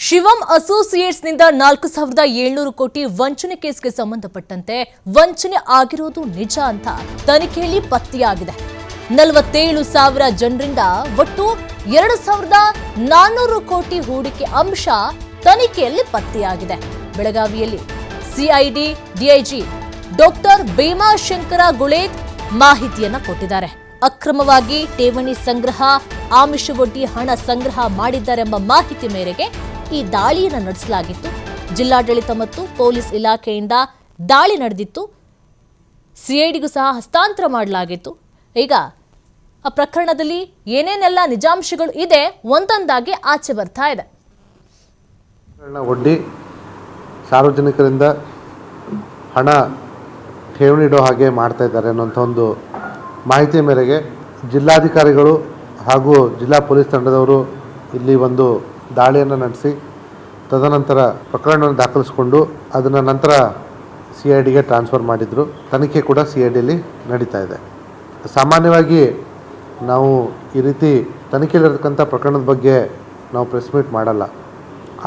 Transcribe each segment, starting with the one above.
ಶಿವಂ ಅಸೋಸಿಯೇಟ್ಸ್ನಿಂದ 4,700 ಕೋಟಿ ವಂಚನೆ ಕೇಸ್ಗೆ ಸಂಬಂಧಪಟ್ಟಂತೆ ವಂಚನೆ ಆಗಿರೋದು ನಿಜ ಅಂತ ತನಿಖೆಯಲ್ಲಿ ಪತ್ತೆಯಾಗಿದೆ. 47,000 ಜನರಿಂದ ಒಟ್ಟು 2,400 ಕೋಟಿ ಹೂಡಿಕೆ ಅಂಶ ತನಿಖೆಯಲ್ಲಿ ಪತ್ತೆಯಾಗಿದೆ. ಬೆಳಗಾವಿಯಲ್ಲಿ ಸಿಐಡಿ ಡಿಐಜಿ ಡಾಕ್ಟರ್ ಭೀಮಾಶಂಕರ ಗುಳೇದ್ ಮಾಹಿತಿಯನ್ನ ಕೊಟ್ಟಿದ್ದಾರೆ. ಅಕ್ರಮವಾಗಿ ಠೇವಣಿ ಸಂಗ್ರಹ, ಆಮಿಷವೊಡ್ಡಿ ಹಣ ಸಂಗ್ರಹ ಮಾಡಿದ್ದಾರೆಂಬ ಮಾಹಿತಿ ಮೇರೆಗೆ ಈ ದಾಳಿಯನ್ನು ನಡೆಸಲಾಗಿತ್ತು. ಜಿಲ್ಲಾಡಳಿತ ಮತ್ತು ಪೊಲೀಸ್ ಇಲಾಖೆಯಿಂದ ದಾಳಿ ನಡೆದಿತ್ತು. ಸಿಐಡಿಗೂ ಸಹ ಹಸ್ತಾಂತರ ಮಾಡಲಾಗಿತ್ತು. ಈಗ ಆ ಪ್ರಕರಣದಲ್ಲಿ ಏನೇನೆಲ್ಲ ನಿಜಾಂಶಗಳು ಇದೆ ಒಂದೊಂದಾಗಿ ಆಚೆ ಬರ್ತಾ ಇದೆ. ಒಡ್ಡಿ ಸಾರ್ವಜನಿಕರಿಂದ ಹಣ ಠೇವಣಿ ಇಡೋ ಹಾಗೆ ಮಾಡ್ತಾ ಇದ್ದಾರೆ ಅನ್ನೋಂಥ ಒಂದು ಮಾಹಿತಿ ಮೇರೆಗೆ ಜಿಲ್ಲಾಧಿಕಾರಿಗಳು ಹಾಗೂ ಜಿಲ್ಲಾ ಪೊಲೀಸ್ ತಂಡದವರು ಇಲ್ಲಿ ಒಂದು ದಾಳಿಯನ್ನು ನಡೆಸಿ ತದನಂತರ ಪ್ರಕರಣವನ್ನು ದಾಖಲಿಸಿಕೊಂಡು ಅದನ್ನು ನಂತರ ಸಿಐಡಿಗೆ ಟ್ರಾನ್ಸ್ಫರ್ ಮಾಡಿದರು. ತನಿಖೆ ಕೂಡ ಸಿಐಡಿಯಲ್ಲಿ ನಡೀತಾ ಇದೆ. ಸಾಮಾನ್ಯವಾಗಿ ನಾವು ಈ ರೀತಿ ತನಿಖೆಯಲ್ಲಿರತಕ್ಕಂಥ ಪ್ರಕರಣದ ಬಗ್ಗೆ ನಾವು ಪ್ರೆಸ್ ಮೀಟ್ ಮಾಡಲ್ಲ.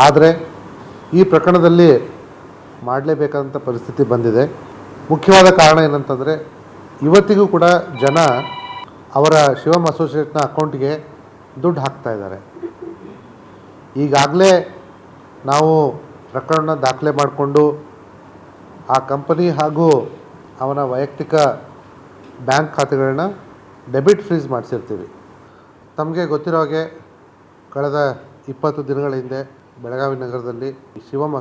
ಆದರೆ ಈ ಪ್ರಕರಣದಲ್ಲಿ ಮಾಡಲೇಬೇಕಾದಂಥ ಪರಿಸ್ಥಿತಿ ಬಂದಿದೆ. ಮುಖ್ಯವಾದ ಕಾರಣ ಏನಂತಂದರೆ ಇವತ್ತಿಗೂ ಕೂಡ ಜನ ಅವರ ಶಿವಂ ಅಸೋಸಿಯೇಟ್ನ ಅಕೌಂಟ್ಗೆ ದುಡ್ಡು ಹಾಕ್ತಾ ಇದ್ದಾರೆ. ಈಗಾಗಲೇ ನಾವು ಪ್ರಕರಣ ದಾಖಲೆ ಮಾಡಿಕೊಂಡು ಆ ಕಂಪನಿ ಹಾಗೂ ಅವನ ವೈಯಕ್ತಿಕ ಬ್ಯಾಂಕ್ ಖಾತೆಗಳನ್ನ ಡೆಬಿಟ್ ಫ್ರೀಸ್ ಮಾಡಿಸಿರ್ತೀವಿ. ತಮಗೆ ಗೊತ್ತಿರೋ ಹಾಗೆ ಕಳೆದ 20 ದಿನಗಳ ಹಿಂದೆ ಬೆಳಗಾವಿ ನಗರದಲ್ಲಿ ಶಿವಂ